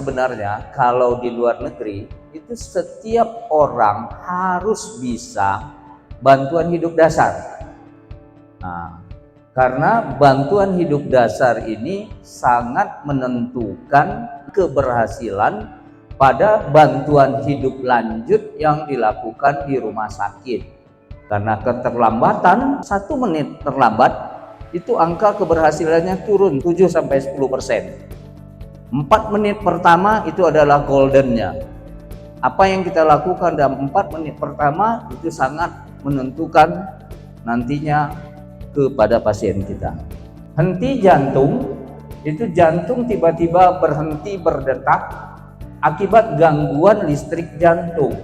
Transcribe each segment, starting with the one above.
sebenarnya kalau di luar negeri itu setiap orang harus bisa bantuan hidup dasar. Nah, karena bantuan hidup dasar ini sangat menentukan keberhasilan pada bantuan hidup lanjut yang dilakukan di rumah sakit. Karena keterlambatan 1 menit terlambat itu angka keberhasilannya turun 7-10%. 4 menit pertama itu adalah goldennya. Apa yang kita lakukan dalam 4 menit pertama itu sangat menentukan nantinya kepada pasien kita. Henti jantung, itu jantung tiba-tiba berhenti berdetak akibat gangguan listrik jantung.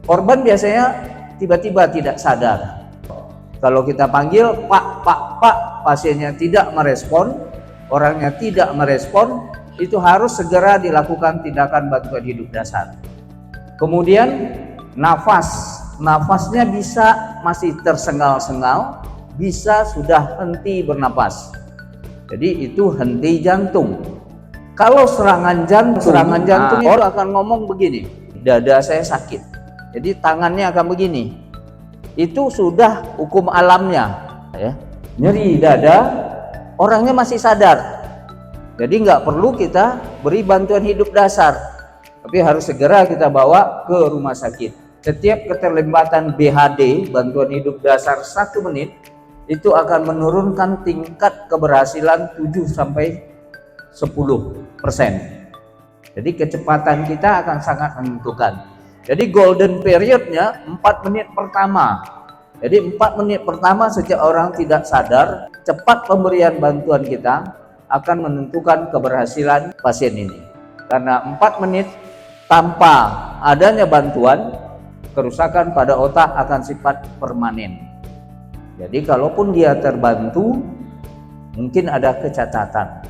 Korban biasanya tiba-tiba tidak sadar. Kalau kita panggil pak, pasiennya tidak merespon, orangnya tidak merespon, itu harus segera dilakukan tindakan bantuan hidup dasar. Kemudian nafasnya bisa masih tersengal-sengal, bisa sudah henti bernapas. Jadi itu henti jantung. Kalau serangan jantung itu akan ngomong begini, dada saya sakit. Jadi tangannya akan begini. Itu sudah hukum alamnya, ya. Nyeri dada, orangnya masih sadar. Jadi nggak perlu kita beri bantuan hidup dasar, tapi harus segera kita bawa ke rumah sakit. Setiap keterlambatan BHD, bantuan hidup dasar 1 menit, itu akan menurunkan tingkat keberhasilan 7-10%. Jadi kecepatan kita akan sangat menentukan. Jadi golden periodnya 4 menit pertama. Jadi 4 menit pertama sejak orang tidak sadar, cepat pemberian bantuan kita akan menentukan keberhasilan pasien ini. Karena 4 menit tanpa adanya bantuan, kerusakan pada otak akan sifat permanen. Jadi kalaupun dia terbantu, mungkin ada kecacatan.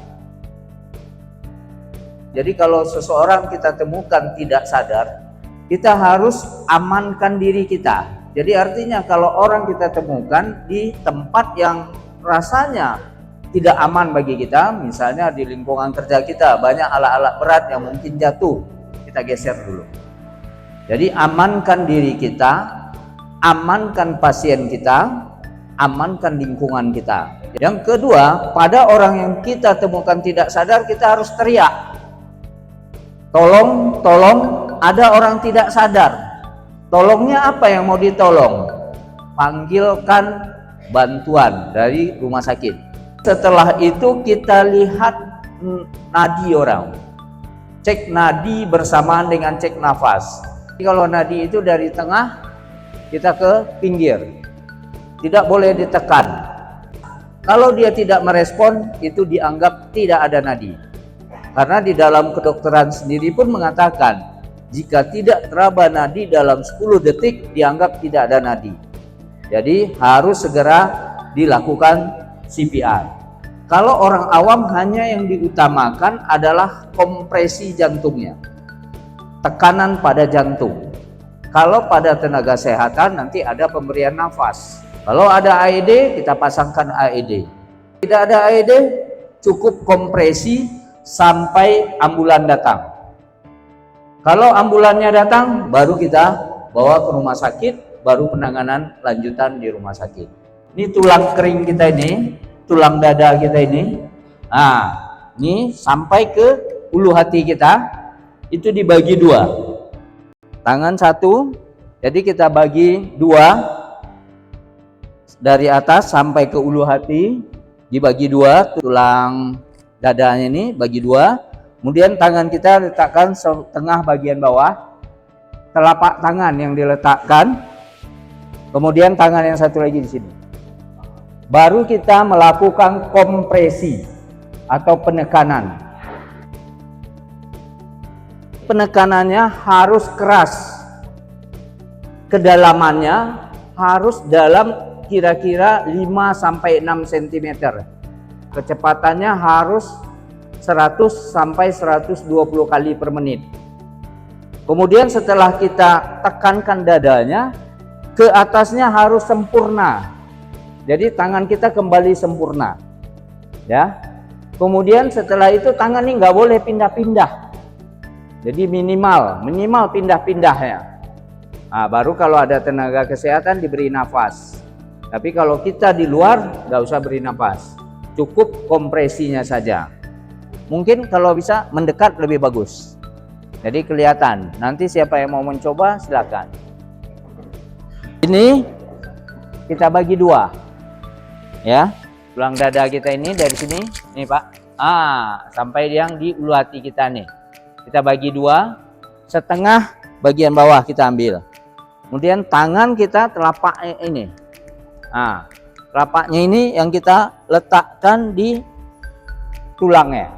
Jadi kalau seseorang kita temukan tidak sadar, kita harus amankan diri kita. Jadi artinya kalau orang kita temukan di tempat yang rasanya tidak aman bagi kita, misalnya di lingkungan kerja kita banyak alat-alat berat yang mungkin jatuh, kita geser dulu. Jadi amankan diri kita, amankan pasien kita, amankan lingkungan kita. Yang kedua, pada orang yang kita temukan tidak sadar, kita harus teriak. Tolong, ada orang tidak sadar. Tolongnya apa yang mau ditolong? Panggilkan bantuan dari rumah sakit. Setelah itu kita lihat nadi orang. Cek nadi bersamaan dengan cek nafas. Kalau nadi itu dari tengah, kita ke pinggir. Tidak boleh ditekan. Kalau dia tidak merespon, itu dianggap tidak ada nadi. Karena di dalam kedokteran sendiri pun mengatakan, jika tidak teraba nadi dalam 10 detik, dianggap tidak ada nadi. Jadi harus segera dilakukan CPR. Kalau orang awam hanya yang diutamakan adalah kompresi jantungnya, tekanan pada jantung. Kalau pada tenaga kesehatan nanti ada pemberian nafas. Kalau ada AED, kita pasangkan AED. Tidak ada AED, cukup kompresi sampai ambulan datang. Kalau ambulannya datang, baru kita bawa ke rumah sakit, baru penanganan lanjutan di rumah sakit. Ini tulang kering kita ini, tulang dada kita ini. Nah, ini sampai ke ulu hati kita, itu dibagi 2. Tangan 1, jadi kita bagi 2. Dari atas sampai ke ulu hati dibagi 2, tulang dadanya ini bagi 2. Kemudian tangan kita letakkan setengah bagian bawah, telapak tangan yang diletakkan, kemudian tangan yang satu lagi di sini. Baru kita melakukan kompresi atau penekanan. Penekanannya harus keras, kedalamannya harus dalam kira-kira 5-6 cm. Kecepatannya harus 100-120 kali per menit. Kemudian setelah kita tekankan dadanya, ke atasnya harus sempurna. Jadi tangan kita kembali sempurna. Ya. Kemudian setelah itu tangan ini nggak boleh pindah-pindah. Jadi minimal pindah-pindahnya. Nah, baru kalau ada tenaga kesehatan diberi nafas. Tapi kalau kita di luar nggak usah beri nafas, cukup kompresinya saja. Mungkin kalau bisa mendekat lebih bagus. Jadi kelihatan. Nanti siapa yang mau mencoba silakan. Ini kita bagi dua, ya. Tulang dada kita ini dari sini, nih Pak. Sampai yang di ulu hati kita nih. Kita bagi dua, setengah bagian bawah kita ambil. Kemudian tangan kita telapak ini. Telapaknya ini yang kita letakkan di tulangnya.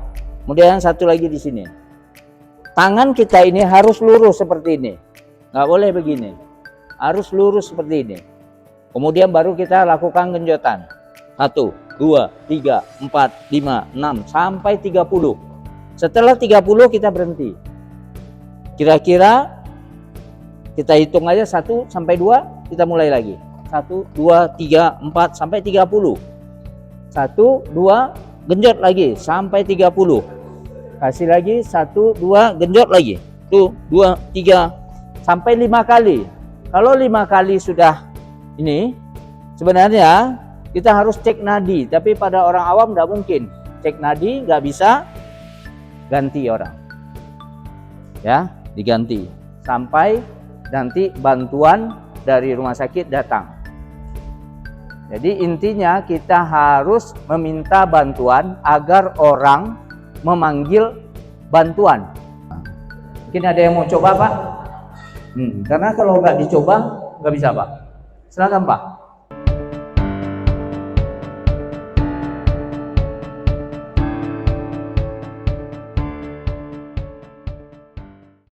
Kemudian satu lagi di sini. Tangan kita ini harus lurus seperti ini. Nggak boleh begini. Harus lurus seperti ini. Kemudian baru kita lakukan genjotan. 1, 2, 3, 4, 5, 6 sampai 30. Setelah 30 kita berhenti. Kira-kira kita hitung aja 1 sampai 2, kita mulai lagi. 1, 2, 3, 4 sampai 30. 1, 2, genjot lagi sampai 30. Kasih lagi 1, 2, genjot lagi. 1, 2, 3 sampai 5 kali. Kalau 5 kali sudah ini, sebenarnya kita harus cek nadi, tapi pada orang awam nggak mungkin cek nadi, nggak bisa, ganti orang, ya, diganti sampai nanti bantuan dari rumah sakit datang. Jadi intinya kita harus meminta bantuan agar orang memanggil bantuan. Mungkin ada yang mau coba Pak? Karena kalau nggak dicoba nggak bisa Pak. Silakan Pak.